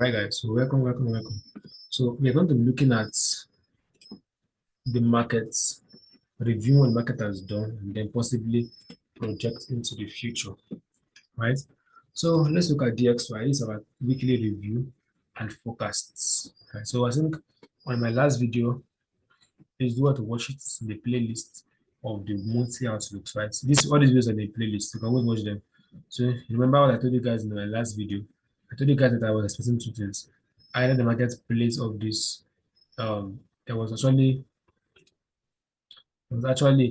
Right, guys. So welcome. So we're going to be looking at the markets, review what the market has done, and then possibly project into the future. Right. So let's look at DXY. This is our weekly review and forecasts. Right. So I think on my last video, please do want to watch it in the playlist of the monthly outlooks. Right. This all these videos are in the playlist. You can always watch them. So you remember what I told you guys in my last video? I told you guys that I was expecting two things. Either the market plays of this there was actually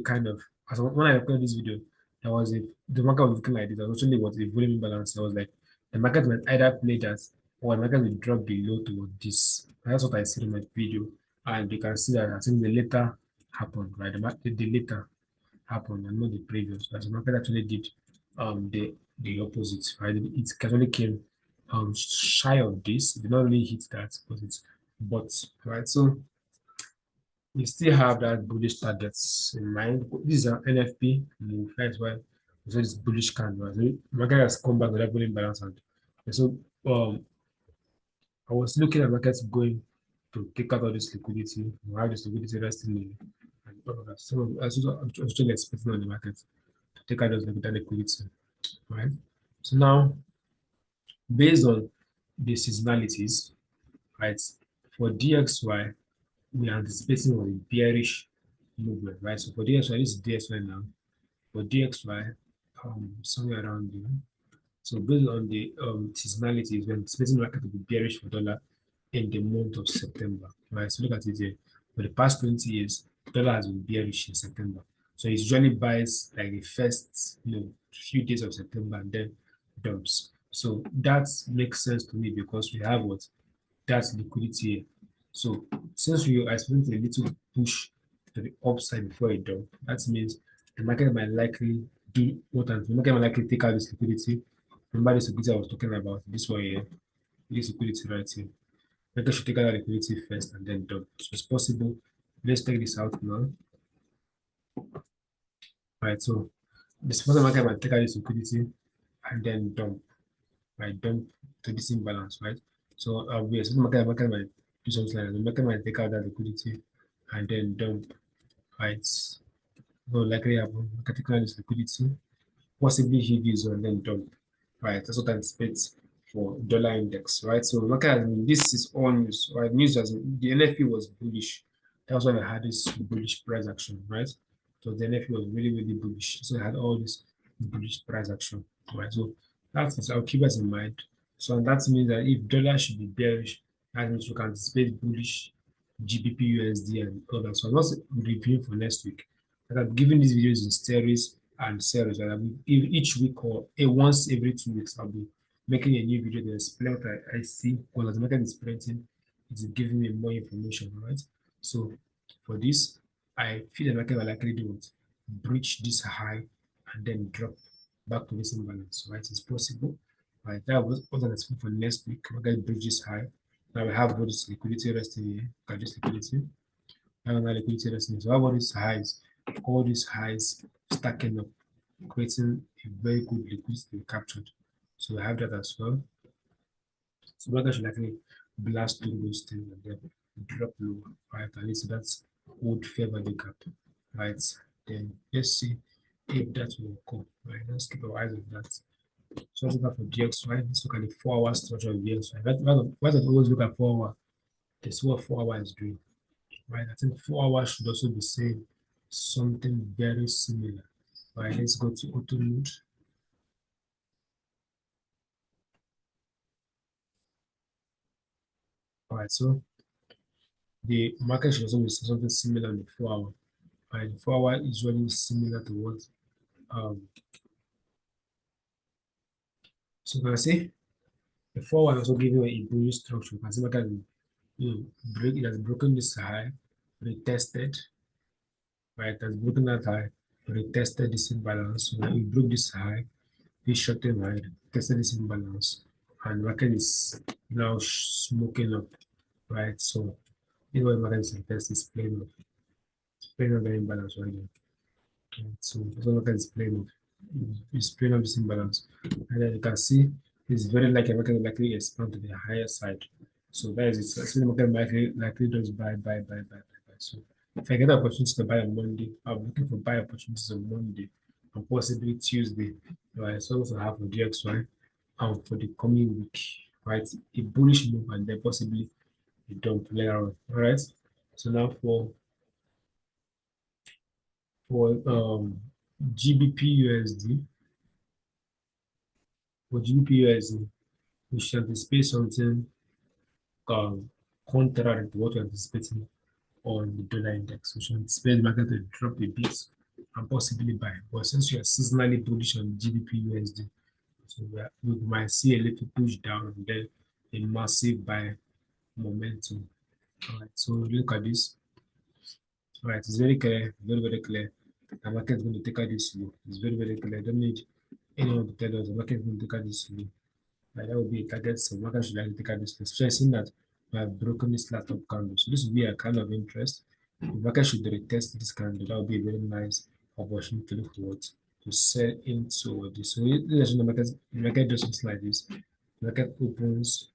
kind of as when I recorded this video, there was a the market was looking like this. There was actually what a volume imbalance. I was like the market might either play that or the market will drop below toward this. And that's what I see in my video. And you can see that I think the later happened, right? The later happened and not the previous. But the market actually did the opposite, right? It actually came shy of this. It did not really hit that, but right. So we still have that bullish targets in mind. This is an NFP move. That's why so this bullish candle. So market has come back with that volume balance and so I was looking at markets going to take out all this liquidity, or have this liquidity resting in and all of that. So I was actually expecting on the market to take out that liquidity, right? So now based on the seasonalities, right, for DXY, we are anticipating a bearish movement, right? So for DXY, this is DXY now. For DXY, somewhere around there. So based on the seasonalities, we're anticipating the market to be bearish for dollar in the month of September, right? So look at it here. For the past 20 years, dollar has been bearish in September. So it usually buys like the first, few days of September and then dumps. So that makes sense to me because we have what? That's liquidity here. So since we are expecting a little push to the upside before a dump, that means the market might likely do what and the market might likely take out this liquidity. Remember this liquidity I was talking about, this one here, this liquidity right here. Market should take out the liquidity first and then dump. So it's possible. Let's take this out now. Right, so the suppose market might take out this liquidity and then dump, right? Dump to this imbalance, right? So we expect market might do something like that. The market might take out that liquidity and then dump, right? Will likely happen. Market take out this liquidity, possibly hit this and then dump, right? That's what I expect for dollar index, right? So market this is all news, right? News as the NFP was bullish. That's why I had this bullish price action, right? So the NFP was really bullish. So I had all this bullish price action, right? So that's I'll keep us in mind. So that means that if dollar should be bearish, that means we can anticipate bullish GBP USD and all that. So I'm not reviewing for next week. But I'm giving these videos in series and series. And each week or once every 2 weeks, I'll be making a new video to explain what I see. Because as the market is printing, it's giving me more information, right? So for this, I feel the market will likely do it, breach this high and then drop back to this imbalance, right? It's possible. Right, that was what I'm expecting for next week. Market breach this high. Now we have all this liquidity resting here. Got this liquidity. Now liquidity resting. So how about these highs? All these highs stacking up, creating a very good liquidity captured. So we have that as well. So market should likely blast through those things and then drop lower, right? At least that's would favor the gap, right? Then let's see if that will come, right? Let's keep our eyes on that. So let's look at for DXY. Let's look at the 4-hour structure of DXY. Why don't always look at 4 hour? That's what 4 hour is doing, right? I think 4 hours should also be saying something very similar. All right, let's go to auto mode. All right, so the market should also be something similar on the 4 hour. All right, the 4 hour is really similar to what so can I say the 4 hour also give you a bullish structure. You can see market it has broken this high, retested, right? It has broken that high, retested this imbalance. When it broke this high, this short-term high, tested this imbalance, and market is now smoking up, right? So this is what market is test is playing off. It's playing off the imbalance right now. Right? So that's what market is playing off. It's playing off this imbalance. And then you can see it's very likely market will likely expand to the higher side. So that is it. So the market likely does buy. So if I get an opportunity to buy on Monday, I'm looking for buy opportunities on Monday and possibly Tuesday. Right. So also have a DXY for the coming week. Right. A bullish move and then possibly a dump later on. All right. So now for GBP USD, for GBP USD, we should anticipate something um, contrary to what we're anticipating on the dollar index. We should anticipate the market to drop a bit and possibly buy. But since we are seasonally bullish on GBP USD, so we might see a little push down and then a massive buy momentum. All right, so look at this. All right, it's very clear, very clear. The market is going to take out this low. It's very clear. I don't need anyone to tell us the market is going to take out this low. That would be a target. So market should like take out this low. Especially seeing that we have broken this last top candle. So this would be a kind of interest. The market should retest this candle. That would be a very nice opportunity to look forward to sell into this. So let's the market does something like this. The market opens,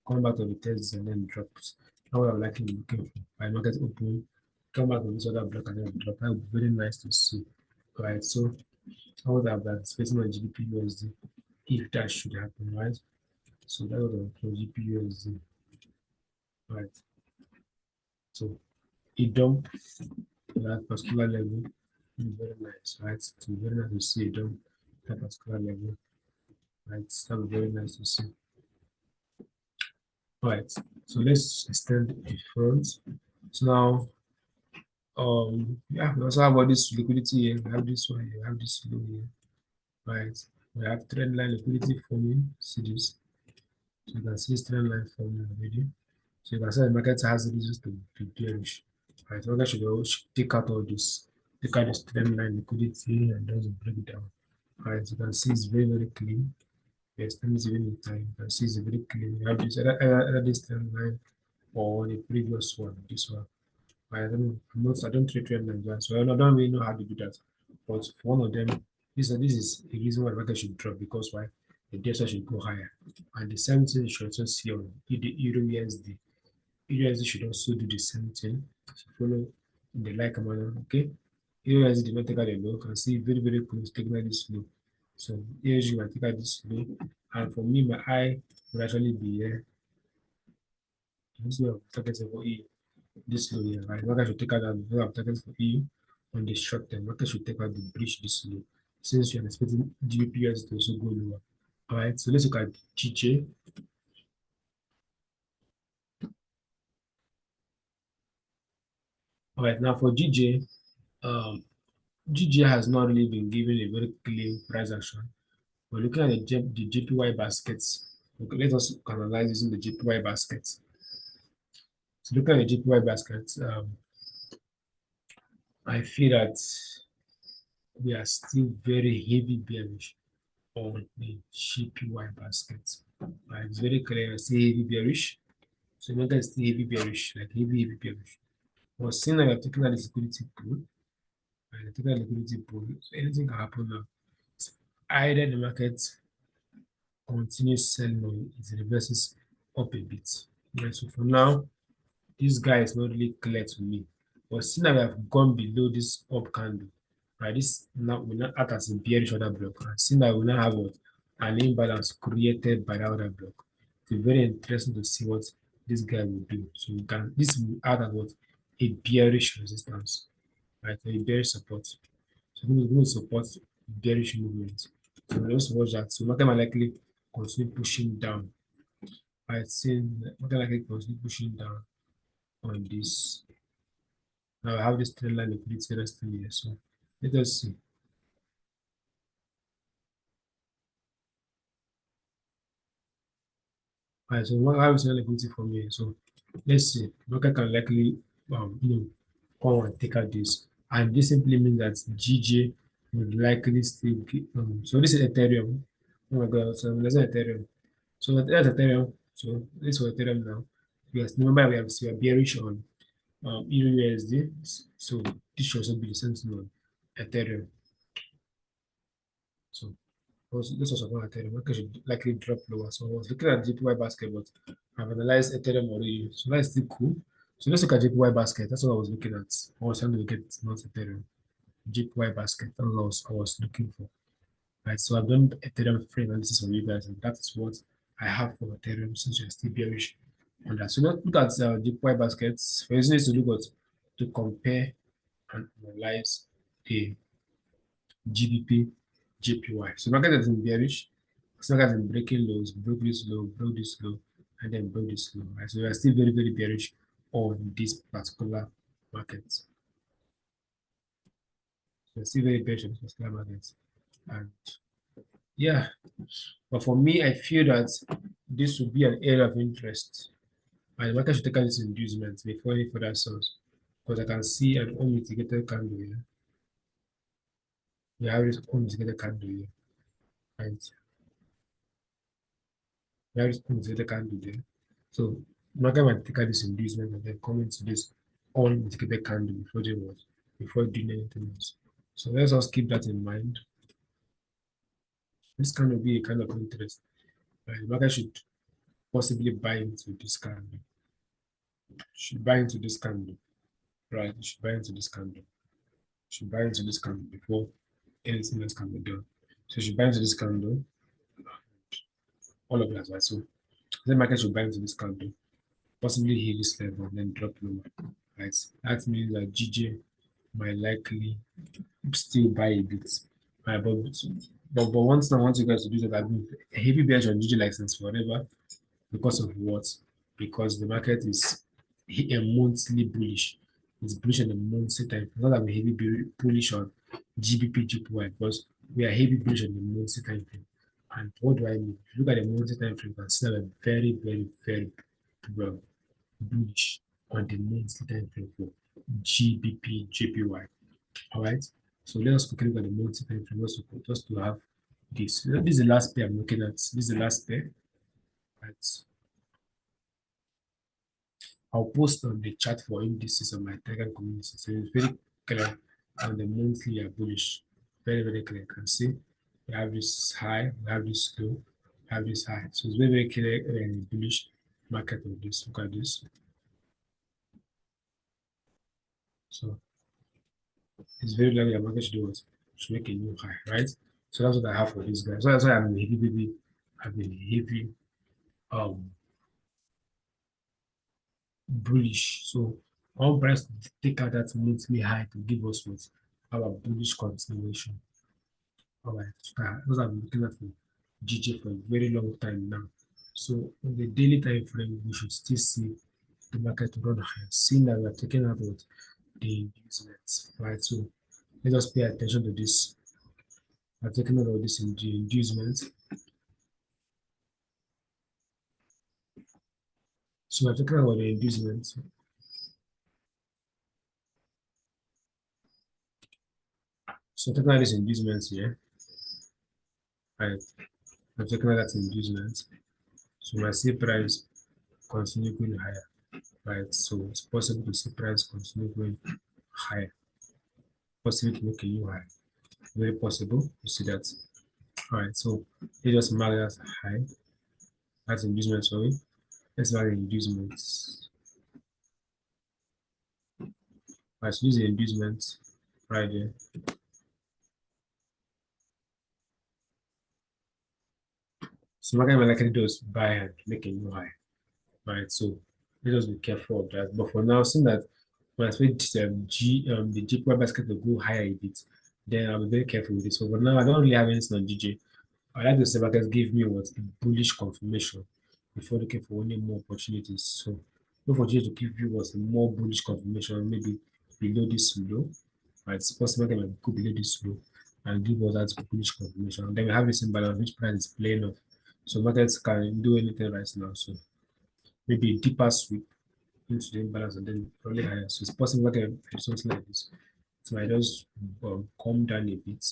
come back to the test and then drops. Now what I'm likely looking for. By market open, come back to this other block and then drop. That would be very nice to see. Right. So I would have that facing on GBP USD if that should happen, right? So that would have for GBP USD. Right. So a dump at that particular level is very nice, right? So very nice to see a dump at that particular level. Right. That would be very nice to see. Right. So let's extend the front. So now yeah, we also have all this liquidity here. We have this one here, we have this low here. Right. We have trend line liquidity forming. See this. So you can see this trend line forming already. So you can see the market has reasons to bearish. Right. So market should take out all this, take out this trend line liquidity and just break it down. Right. So you can see it's very clean. Yes, time is even in time. You can see it's very clean. You have this either this trend line or the previous one, this one. I don't know. I don't trade Nigeria, so I don't really know how to do that. But for one of them, this is a reason why the market should drop because why the data should go higher. And the same thing you should also see on the Euro USD. Euro USD should also do the same thing. So follow in the like manner. Okay. Euro USD did not take out a low. You can see very close taking out this low. So USD might take out this low. And for me, my eye would actually be here. This way of targeting for E this low here, right? Market should take out that low of target for EU on the short term. Market should take out the breach this low since you're expecting GBPS to also go lower. All right, so let's look at GJ. All right, now for GJ, GJ has not really been given a very clean price action. We're looking at the JPY baskets. Okay, let us analyze using the JPY baskets. So looking at the JPY baskets, I feel that we are still very heavy bearish on the GPY basket. It's very clear, I say heavy bearish. So market is still heavy bearish, like heavy bearish. But seeing that you're taking out the liquidity pool, and you're taking out liquidity pool, so anything can happen now. So either the market continues selling or it reverses up a bit. Right, so for now, this guy is not really clear to me. But seeing that we have gone below this up candle, right? This now will not act as a bearish order block. And seeing that we now have what an imbalance created by that order block. It's very interesting to see what this guy will do. So we can this will act as what a bearish resistance, right? A bearish support. So we're going to support bearish movement. So let's watch that. So market might likely continue pushing down. I think market likely continue pushing down on this. Now I have this trend line liquidity resting here. So let us see. Alright, so what have trend liquidity from here? So let's see. Market can likely come and take out this. And this simply means that GJ will likely still so this is Ethereum. Oh my god, so there's Ethereum. So that's Ethereum. So this is for Ethereum now. Yes, remember we are bearish on Euro USD. So this should also be the same thing on Ethereum. So This was about Ethereum. Market should likely drop lower. So I was looking at JPY basket, but I've analyzed Ethereum already. So that's still cool. So let's look at JPY basket. That's what I was looking at. I was trying to look at not Ethereum. JPY basket. That's what I was looking for. Right. So I've done Ethereum free analysis for you guys, and that is what I have for Ethereum since you're still bearish on that. So look at JPY baskets. For instance, to look at to compare and analyze the GBP, JPY. So market has been bearish. So market has been breaking lows, broke this low, and then broke this low. Right? So we are still very, very bearish on this particular market. So we're still very bearish on this particular market. And yeah, but for me, I feel that this would be an area of interest. And the market should take out this inducement before any further sells. Because I can see an unmitigated candle here. We have this unmitigated candle here. Right? There is the candle there. So market might take out this inducement and then come into this unmitigated candle before they was before doing anything else. So let's just keep that in mind. This can be a kind of interest. The market should possibly buy into this candle. Should buy into this candle. Right? You should buy into this candle. Should buy into this candle before anything else can be done. So you should buy into this candle. All of that, right? So the market should buy into this candle, possibly hit this level and then drop lower. Right? That means that GJ might likely still buy a bit. Right? But once you guys to do that, I've been a heavy bearish on GJ license forever because of what? Because the market is a monthly bullish. It's bullish on the monthly time. Not that we're heavy bullish on GBP, GPY, because we are heavy bullish on the monthly time frame. And what do I mean? If you look at the monthly time frame, you can see that we're very, very, very well bullish on the monthly time frame for GBP, JPY. All right. So let us quickly look at the monthly time frame just to have this. This is the last pair I'm looking at. This is the last pair. Right. I'll post on the chat for indices on my Telegram community. So it's very clear on the monthly are bullish. Very, very clear. You can see we have this high, we have this low, we have this high. So it's very, very clear and bullish market of this. Look at this. So it's very likely the market should do what? Should make a new high, right? So that's what I have for this guy. So that's why I'm heavy um bullish. So all price to take out that monthly high to give us what our bullish continuation. All right, so those are looking at for GJ for a very long time now. So on the daily time frame, we should still see the market run higher. Seeing that we are taking out what the inducements, right? So let us pay attention to this. We're taking out all this in the inducements. So we're talking about the inducements. So talking about this inducements here, right? I'm talking about that inducements. So my see price continue going higher, right? So it's possible to see price continue going higher, possible to make a new high. Very possible to see that. All right, so let's just mark that high. That's inducement, sorry. Let's mark the inducements. All right, so use the inducement right there. So market will likely does buy and make a new high. Right, so let us be careful of that. But for now, seeing that when I expect the GPY basket to go higher a bit, then I'll be very careful with this. So for now, I don't really have anything on GJ. I like to say market give me what a bullish confirmation before looking for any more opportunities. So look for GJ to give you what a more bullish confirmation, maybe below this low. Right, it's possible that might go below this low and give us that bullish confirmation. And then we have this imbalance which price is playing off. So markets can do anything right now. So maybe a deeper sweep into the imbalance and then probably higher. So it's possible that something like this. So I just come down a bit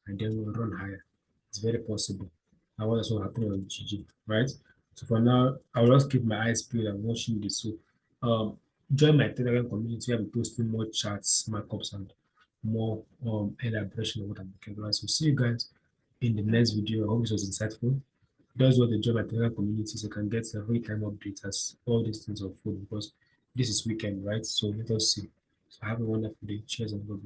and then we'll run higher. It's very possible. And what also happen on GG, right? So for now, I will just keep my eyes peeled and watching this. So join my Telegram community. I'll be posting more charts, markups, and more elaboration of what I'm looking at. So see you guys in the next video. I hope this was insightful. That's what the job at the community so can get a real-time updates as all these things unfold because this is weekend, right? So let us see. So have a wonderful day. Cheers and God bless.